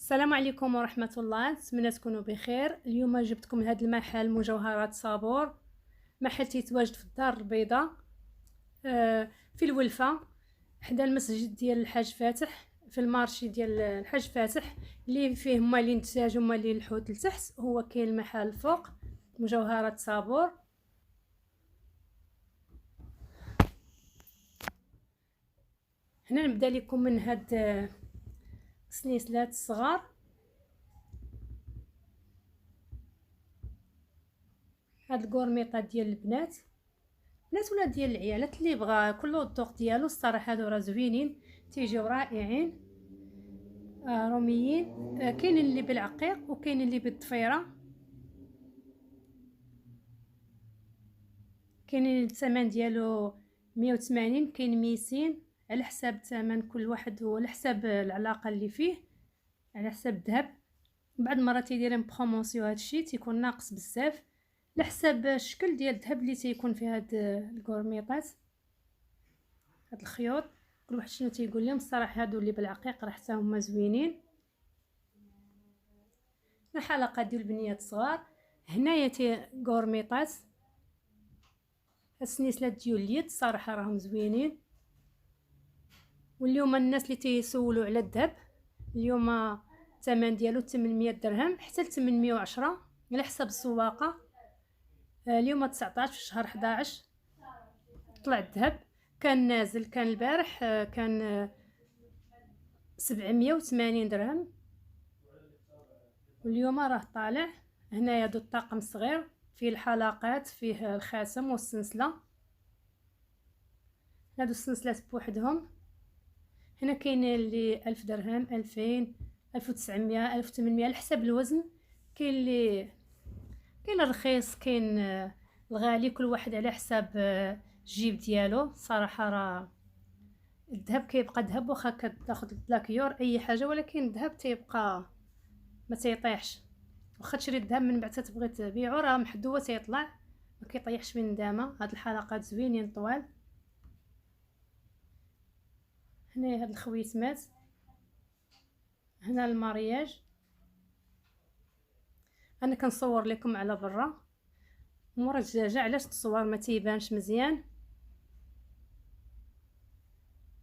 السلام عليكم ورحمة الله، نتمنى تكونوا بخير. اليوم جبتكم لهذا المحل مجوهرات صابور. محل تيتواجد في الدار البيضاء، في الولفة، حدا المسجد ديال الحاج فاتح، في المارشي ديال الحاج فاتح اللي فيه مالين الدجاج ومالين الحوت لتحت. هو كاين المحل فوق مجوهرات صابور. هنا نبدا لكم من هاد السنيسلات الصغار. هاد الكورميطات ديال البنات ولا ديال العيالات اللي بغى، كل الذوق ديالو. الصراحه هادو راه زوينين، تيجيو رائعين، روميين. كاين اللي بالعقيق وكاين اللي بالضفيره. كاين الثمن ديالو 180، كاين 200، على حساب الثمن كل واحد وعلى حساب العلاقه اللي فيه، على حساب الذهب. بعض المرات يديرين بروموسيون، هادشي تيكون ناقص بزاف على حساب الشكل ديال الذهب اللي تيكون في هاد الكورميطات، هاد الخيوط. كل واحد شنو تيقول لهم. الصراحه هادو اللي بالعقيق راه حتى هما زوينين. الحلقه ديال البنيات صغار. هنايا تي كورميطات، السنيسلات ديال اليد صراحه راهم زوينين. واليوم الناس اللي تيسولوا على الذهب، اليوم الثمن ديالو 800 درهم حتى ل 810 على حسب السواقه. اليوم 19 في شهر 11 طلع الذهب. كان نازل، كان البارح كان 780 درهم، واليوم راه طالع. هنايا دو الطاقم صغير، فيه الحلقات، فيه الخاتم والسلسله. هادو السلسلات بوحدهم. هنا كاين اللي 1000 درهم، 2000، 1900، 1800 على حسب الوزن. كاين اللي كاين الرخيص، كاين الغالي، كل واحد على حساب الجيب ديالو. صراحه راه الذهب كيبقى ذهب، واخا كتاخذ لاكيور اي حاجه، ولكن الذهب تيبقى ما تيطيحش. واخا تشري الذهب من بعد تبغي تبيعو راه محدوه تيطلع، ما كيطيحش من دامه. هاد الحلقات زوينين طوال. هنا هاد الخويتمات، هنا المارياج. انا كنصور لكم على برا مورا الدجاجه، علاش التصوير ما تيبانش مزيان.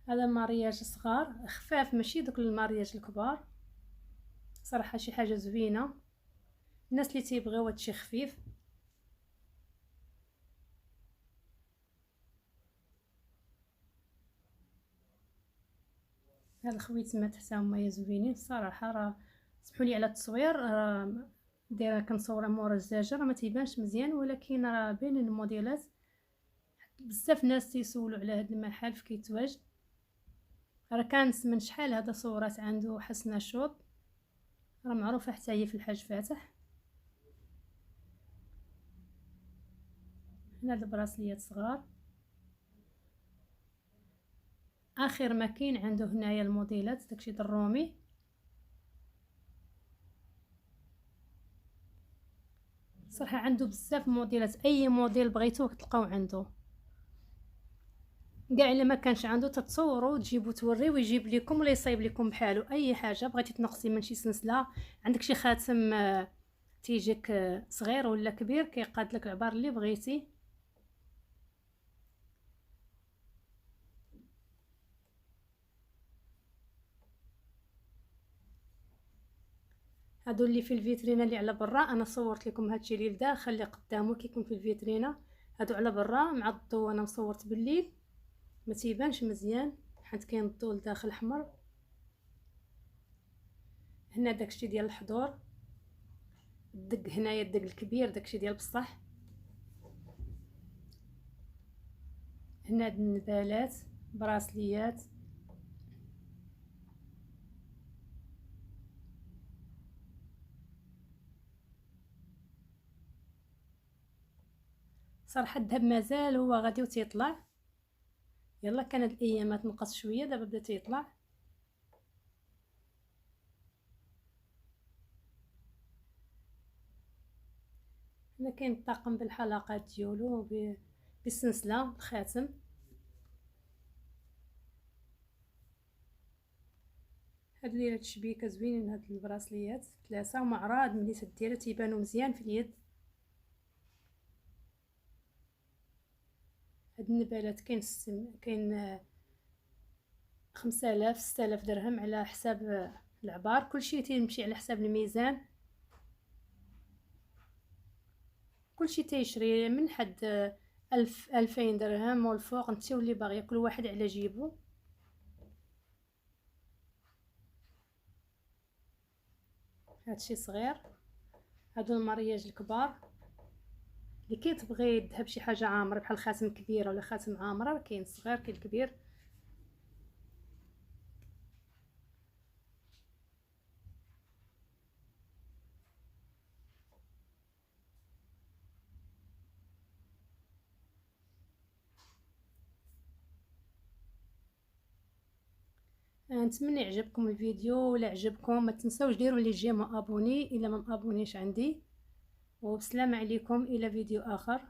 هذا مارياج صغار خفاف، ماشي دوك المارياج الكبار. صراحه شي حاجه زوينه الناس اللي تيبغيو هادشي خفيف. هاد الخويتمات حتى هما زوينين الصراحه. راه سمحوا لي على التصوير، دايره كنصور مورا الدجاجه راه ما تيبانش مزيان، ولكن راه باينين الموديلات. بزاف ناس تيسولوا على هاد المحل في كيتواجد. راه كانت من شحال هذا صورات عنده حسنه شوط، راه معروفه حتى هي في الحاج فاتح. هنا البراسليات صغار. اخر ما كاين عنده هنايا الموديلات داكشي د الرومي. صراحه عنده بزاف موديلات، اي موديل بغيتوه تلقاو عنده. كاع الا ما كانش عنده تتصوروا وتجيبوا توريو ويجيب لكم ولا يصايب لكم بحالو. اي حاجه بغيتي تنقصي من شي سلسله، عندك شي خاتم تيجيك صغير ولا كبير، كيقاد لك العبار اللي بغيتي. هادو اللي في الفيترينا اللي على برا، انا صورت لكم هادشي اللي لداخل اللي قدامه كيكون في الفيترينا. هادو على برا مع الضو، انا مصورت بالليل ما تيبانش مزيان حيت كاين الضو لداخل احمر. هنا داكشي ديال الحضور، الدق هنايا الدق الكبير داكشي ديال بصح. هنا هاد النبالات، براسليات. صراحه الذهب مازال هو غادي وتيطلع. يلا كانت الايامات تنقص شويه، دابا بدا تيطلع. هنا كاين الطاقم بالحلقات ديالو بالسلسله الخاتم. هادو دايره تشبيكه زوينين، هاد البراسليات 3 ومعراض ملي تديرها تيبانو مزيان في اليد. هاد النبالات كاين 5000 6000 درهم على حساب العبار، كلشي تيمشي على حساب الميزان، كلشي تيشري من حد 1000 2000 درهم والفوق، نتي واللي باغيه كل واحد على جيبو. هادشي صغير. هادو المارياج الكبار اللي كتبغي الذهب شي حاجه عامره بحال خاتم كبيره ولا خاتم عامره، كاين الصغير كاين الكبير. نتمنى يعجبكم الفيديو، ولا عجبكم ما تنساوش ديروا لي جيم ابوني الا ما ابونيش عندي. وبسلام عليكم الى فيديو اخر.